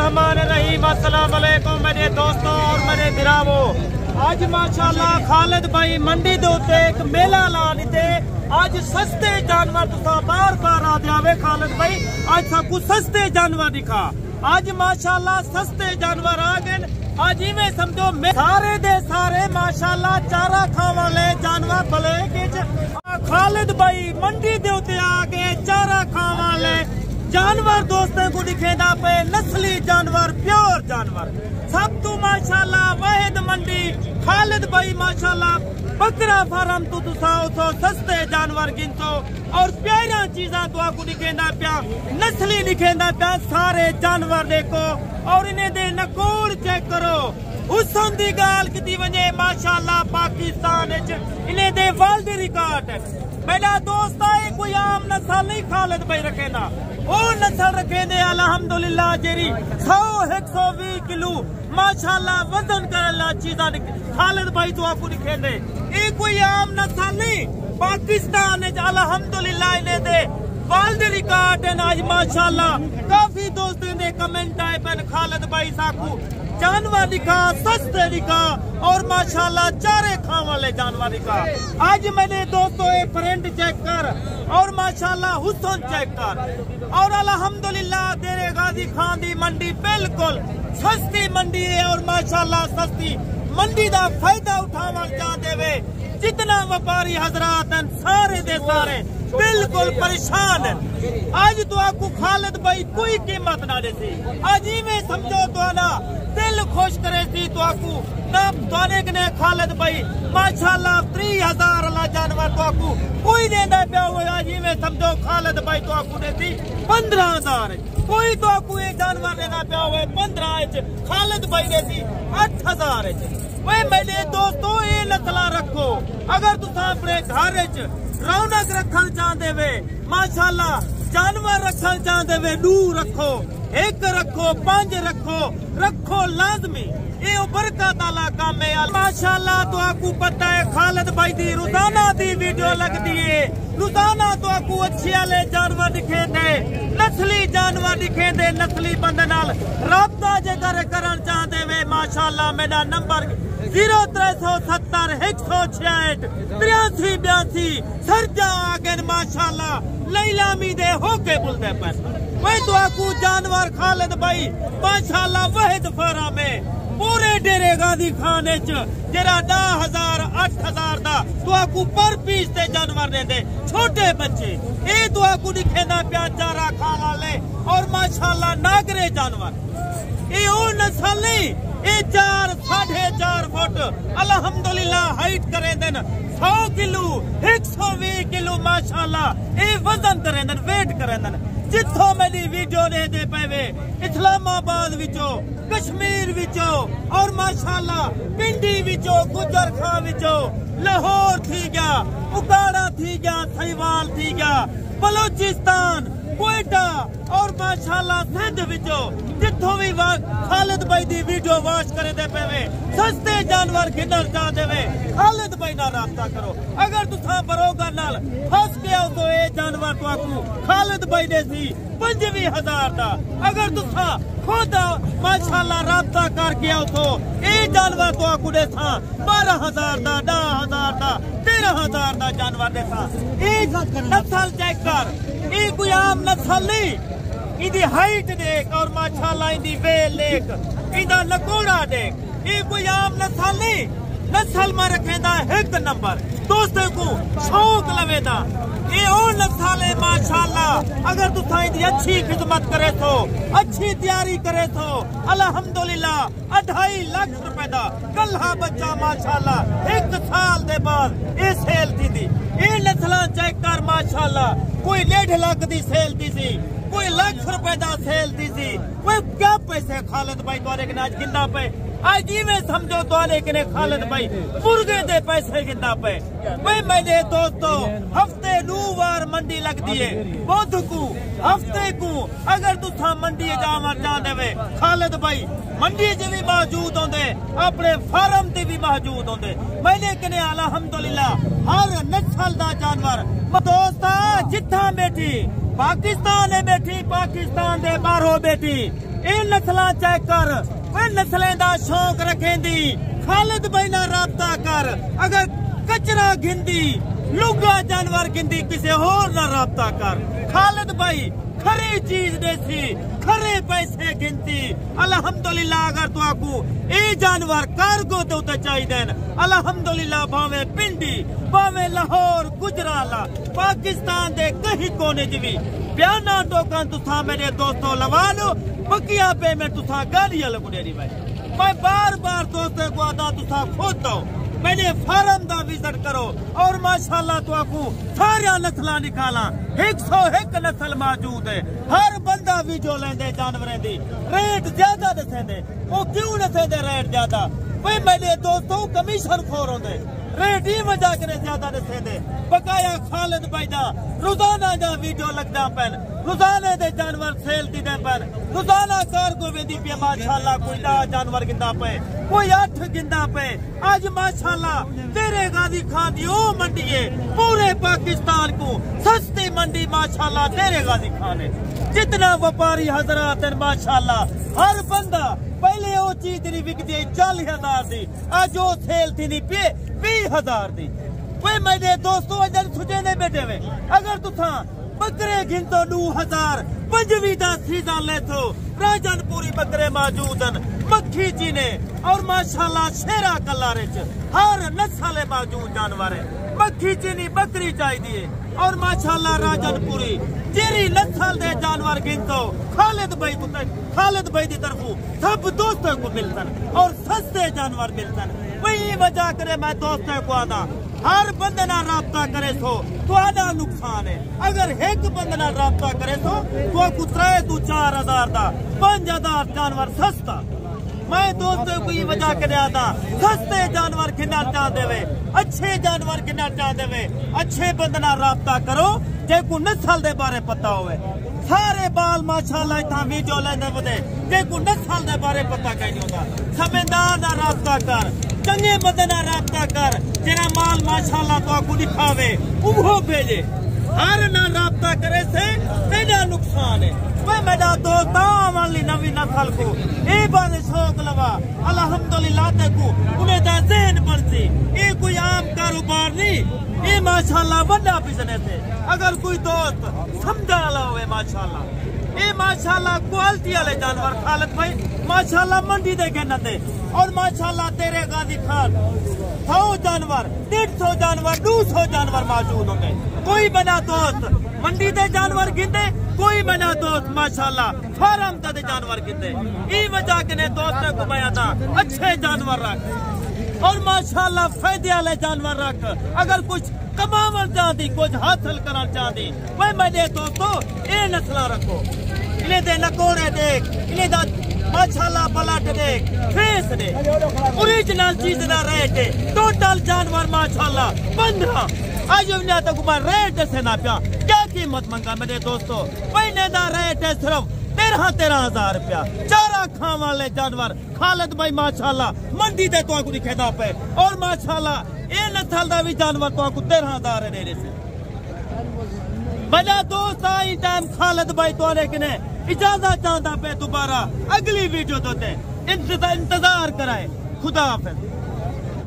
बिस्मिल्लाहिर्रहमानिर्रहीम। अस्सलाम वालेकुम मेरे दोस्तों और मेरे भिरावो। आज माशाल्लाह खालिद भाई मंडी दे उत्ते एक मेला ला लीते। आज सस्ते जानवर तुसा बार बार आ दियावे खालिद भाई, आज सबको सस्ते जानवर दिखा। आज माशाल्लाह सस्ते जानवर आ गए। आज इवें समझो सारे दे सारे माशाल्लाह चारा खाने वाले जानवर भले खालिद भाई मंडी दे उत्ते आ गए। चारा खाने वाले जानवर दोस्तों को दिखेदा पे नस्ली जानवर, प्योर जानवर सब तू माशाल्लाह वाहिद मंडी खालिद भाई माशाल्लाह बकरा फार्म तो तुसाओ सस्ते जानवर गिनतो और प्यारा चीजा तो आपको दिखेदा प्या, नस्ली दिखेदा प्या सारे जानवर देखो और इन्हें दे नकोड़ चेक करो। हुसन दी गाल की वजह माशाल्लाह पाकिस्तान इन्हें दे वर्ल्ड रिकॉर्ड है। मेरा दोस्त है कोई आम नस्ल नहीं खालिद भाई रखेदा, वो नस्ल रखे दे अल्हम्दुलिल्लाह जेरी 100-120 किलो माशाल्लाह वजन करला चीजा खालिद भाई तो आपको दिखे दे। ये कोई आम नस्ल नहीं, पाकिस्तान अल्हम्दुलिल्लाह इन्हें दे वर्ल्ड रिकॉर्ड है। आज माशाल्लाह काफी दोस्तों ने कमेंट आए पर खालिद भाई साकू जानवर दिखा, सस्ते दिखा और माशाल्लाह चारे खाने वाले जानवर दिखा। आज मैंने दोस्तों ये प्रिंट चेक कर और माशाल्लाह हुसन चेक कर और अल्हम्दुलिल्लाह तेरे गाजी खान दी मंडी बिल्कुल सस्ती मंडी है और माशाल्लाह सस्ती मंडी का फायदा उठावा चाहते वे जितना व्यापारी हजरात हैं सारे दे सारे बिल्कुल परेशान है। आज तो आपको खालिद भाई कोई कीमत ना देती, आज इवें समझो तो ना दिल खुश करे थी तो आपको ने खालिद भाई माशाल्लाह 30,000 अल्लाह जानवर तो आपको कोई देना पिया हुआ। आज इवें समझो खालिद भाई तो आपको देती 15,000, कोई तो आपको ये जानवर देना पिया हुआ 15 खालिद भाई देती 8,000। वे मेरे दोस्तों ये नस्ला रखो अगर तुम अपने घर रौनक रखना चाहते वे माशाल्लाह जानवर रखना चाहते वे 2 रखो, 1 रखो, 5 रखो लाजमी। ये बरकत वाला काम है माशाल्लाह। तो आपको पता है खालिद भाई दी रोजाना दी वीडियो लगती है, रोजाना तो आपको अच्छे वाले जानवर दिखे दे, नस्ली जानवर दिखे दे। नस्ली बंदे नाल राब्ता जेकर करना चाहते वे माशाल्लाह मेरा नंबर 0370 166 8382 सरजा आगे माशाल्लाह लैलामी दे होके बुलदे पर। वही तो आपको जानवर खालिद भाई माशाल्लाह वहिद फार्म में पूरे डेरे गाजी खाने जरा 10,000 8,000 दा तो आपको पर पीस दे जानवर दे दे छोटे बच्चे। ये तो आपको दिखेना प्या चारा खाने वाले और माशाल्लाह नागरे जानवर। ये ओ नस्ल नहीं, ये 4 4.5 फुट अल्हम्दुलिल्लाह हाइट करे देन 100 किलो 120 किलो माशाल्लाह ये वजन करे देन वेट करे देन। जिथों मेरी वीडियो दे पे इस्लामाबाद विचो, कश्मीर विचो और माशाल्लाह पिंडी विचो, गुजर खां विचो, लाहौर थी गया, उगाड़ा थी गया, सहीवाल थी गया, बलोचिस्तान, कोयटा और माशाल्लाह सिंध विचो जिथों भी खालिद भाई दी वीडियो वॉच करे दे पे सस्ते जानवर गिनर चाहते वे खालिद भाई ना राब्ता करो। अगर तुसा बरोगा नाल फंस गया तो ये जानवर तो आपको खालिद भाई दे सी 25,000 दा। अगर तुसा खुद माशाल्लाह राब्ता करके आओ तो ये जानवर तो आपको दे सा 12,000 दा, 10,000 दा, 13,000 दा जानवर दे सा। एक नस्ल चेक कर, ये कोई आम नस्ल नहीं, इदी हाइट देख और माशाल्लाह इदी वेल देख, इदा नकोड़ा देख। ये कोई आम नस्ल नहीं, नस्ल में रखेदा 1 नंबर दोस्तों को शौक लवेदा। ये ओ नस्ल है माशाल्लाह। अगर तू इदी अच्छी खिदमत करे तो, अच्छी तैयारी करे तो अल्हम्दुलिल्लाह 2.5 लाख रुपए दा कल्हा बच्चा माशाल्लाह 1 साल दे बाद ये सेल थी दी। ये नस्ल चेक कर माशाल्लाह, कोई 1.5 लाख दी सेल थी सी, कोई लाख रुपए दा सेल दी सी। वो क्या पैसे खालिद भाई तो आज गिनना पे आज में समझो तो खालिद भाई मुर्गे दे पैसे गिनना पे। भाई मेरे दोस्तों हफ्ते 2 बार मंडी लगती है, बुध को हफ्ते को। अगर तुसा मंडी जावा चाहते वे खालिद भाई मंडी च भी मौजूद होंगे, अपने फार्म से भी मौजूद होंगे। मैंने कने अल्हम्दुलिल्लाह हर नस्ल दा जानवर दोस्त जिथा बैठी पाकिस्तान है बैठी, पाकिस्तान दे बाहरों बैठी ये नस्ल चेक कर, नस्लें का शौक रखेंदी खालिद भाई ना राबता कर। अगर कचरा गिंदी लुगा जानवर गिंदी किसी होर ना राबता कर। खालिद भाई खरी चीज देसी खरे पैसे गिनती अल्हम्दुलिल्लाह। अगर तो आकू ए जानवर कार्गो तो उते चाहिए अल्हम्दुलिल्लाह। भावे पिंडी भावे लाहौर गुजराला पाकिस्तान दे कहीं कोने च भी बयाना टोकन तुसा मेरे दोस्तों लवा लो। बकिया पेमेंट तुसा गाड़ी लगुनेरी भाई। मैं बार बार दोस्तों को आदा तुसा खुद दो मैंने फार्म का विजिट करो और माशाल्लाह तो आपको सारा नस्ल निकाला। 101 नस्ल मौजूद है। हर बंदा वीडियो लेंदे जानवरें दी रेट ज्यादा दसेंदे। वो क्यों दसेंदे रेट ज्यादा? भाई मेरे दोस्तों कमीशन खोर होंदे रेट ही वजह के ज्यादा दसेंदे। बकाया खालिद भाई दा रोजाना दा वीडियो लगदा पैन, रोजाना दे जानवर सेल दी दे पैन, रोजाना कार्गो वेंदी पे माशाल्लाह। कोई 10 जानवर गिंदा पे, कोई 8 गिंदा पे। आज माशाल्लाह तेरे गाजी खान दी ओ मंडी है पूरे पाकिस्तान को सस्ती मंडी माशाल्लाह तेरे गाजी खान है। जितना व्यापारी हजरात है माशाल्लाह हर बंदा पहले वो चीज नहीं बिकती 40,000 दी, आज वो सेल थी नहीं पे 20,000 दी। वे मेरे दोस्तों अजन सुझे ने बैठे हुए। अगर तुसा बकरे गिनतो 9,000 पंजवी का सीजन ले तो राजनपुरी बकरे मौजूद हैं मक्खी चीने और माशाल्लाह शेरा कलारे च हर नस्ल मौजूद जानवर है। मक्खी चीनी बकरी चाहिए और माशाल्लाह राजनपुरी जेरी नस्ल दे जानवर गिनतो खालिद भाई की तरफों सब दोस्तों को मिलतन और सस्ते जानवर मिलतन। वही वजह करे मैं दोस्तों को आना हर बंदे ना राबता करे तो आधा नुकसान है। अगर एक बंदे ना राबता करे तो 3-4,000 का 5,000 जानवर सस्ता। मैं दोस्तों को ये वजह कर आता सस्ते जानवर खिना चाहते वे, अच्छे जानवर खिना चाहते वे। अच्छे बंदे ना राबता करो जे को नस्ल दे बारे पता होवे। सारे बाल माशाल्लाह इतना वीडियो लेने बदे जे को नस्ल दे बारे पता कहीं नहीं होता। समझदार ना राबता कर, चंगे बंदे ना राबता कर, जेरा माल माशाल्लाह तो आपको दिखावे वो भेजे। हर ना राबता करे से तेरा नुकसान है। मैं मेरा दोस्त वाली नवी नस्ल को ये बात शौक लगा अल्हम्दुलिल्लाह देखो उन्हें दा ज़हन बनती। ये कोई आम कारोबार नहीं, ये माशाल्लाह बड़ा बिजनेस है। अगर कोई दोस्त समझा ला हुए माशाल्लाह ये माशाल्लाह क्वालिटी वाले जानवर खालिद भाई माशाल्लाह मंडी देखे न दे। और माशाल्लाह तेरे गाजी खान 100 जानवर 150 जानवर 200 जानवर मौजूद होंगे। कोई बना दोस्त मंडी दे जानवर गिनते, कोई बना दोस्त माशाल्लाह फार्म दे जानवर गिनते। ये वजह के दोस्तों को मैं आता अच्छे जानवर रख और माशाल्लाह फायदे वाले जानवर रख। अगर कुछ कमावन चाहती कुछ हासिल करना चाहती वह मेरे दोस्तों ये नस्ल रखो। इन्हें दे नकोड़े देख, इन्हें दा माशाल्लाह पलट देख, फेस दे ओरिजिनल चीज ना रेट टोटल जानवर माशाल्लाह 15। आज तक रेट से ना पिया क्या कीमत मंगा मेरे दोस्तों। महीने का रेट है सिर्फ 13,000 रुपया। चारा खाने वाले जानवर खालिद भाई माशाल्लाह मंडी दे तो आपको दिखेदा पे और माशाल्लाह ये नस्ल का भी जानवर तो आपको 13,000 दे रहे। मेरा दोस्त आई टाइम खालिद भाई तो ने इजाजत चाहता पे दोबारा अगली वीडियो तो इंतजार कराए। खुदा हाफिज।